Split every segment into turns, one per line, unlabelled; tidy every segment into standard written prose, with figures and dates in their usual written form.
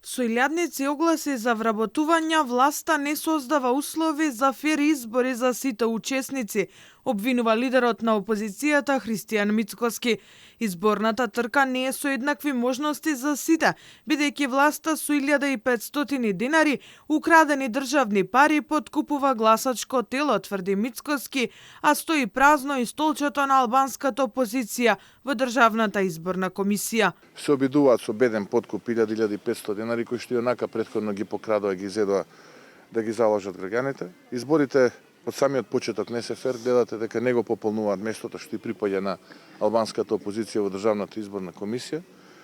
Со илјадници огласи за вработувања, власта не создава услови за фер избори за сите учесници, обвинува лидерот на опозицијата Христијан Мицкоски. Изборната трка не е со еднакви можности за сите, бидејќи власта со 1500 денари украдени државни пари подкупува гласачко тело, тврди Мицкоски, а стои празно и столчето на албанската опозиција во Државната изборна комисија.
Се обидуваат со беден подкуп 1500 денари кои што и онака претходно ги покрадоа, ги изедоа да ги заложат граѓаните. Изборите од самиот почеток не се фер, гледате дека не го пополнуваат местото што и припаѓа на албанската опозиција во Државната изборна комисија.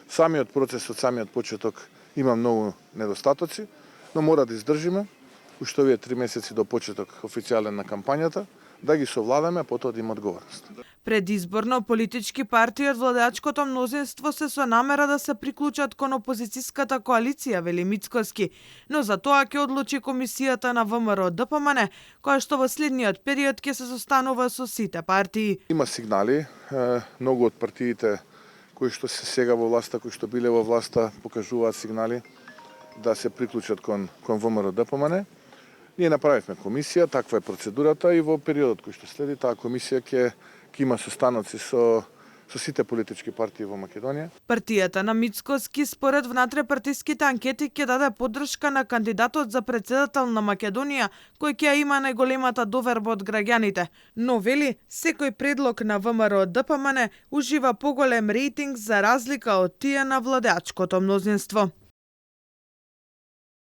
Самиот процес од самиот почеток има многу недостатоци, но мора да издржиме уште овие 3 месеци до почеток официјален на кампањата, да ги совладаме, потоа да има одговорност.
Предизборно политички партии од владеачкото мнозинство се со намера да се приклучат кон опозицијската коалиција, вели Мицкоски, но за тоа ќе одлучи комисијата на ВМРО ДПМН, која што во следниот период ќе се состанува со сите партии.
Има сигнали, многу од партиите кои што се сега во власта, кои што биле во власта, покажуваат сигнали да се приклучат кон ВМРО ДПМН. Ние направивме комисија, таква е процедурата и во периодот кој што следи, таа комисија ќе има состаноци со сите политички партии во Македонија.
Партијата на Мицкоски според внатре-партиските анкети ќе даде поддршка на кандидатот за претседател на Македонија, кој ќе има најголемата доверба од граѓаните. Но вели, секој предлог на ВМРО ДПМН ужива поголем рейтинг за разлика од тие на владеачкото мнозинство.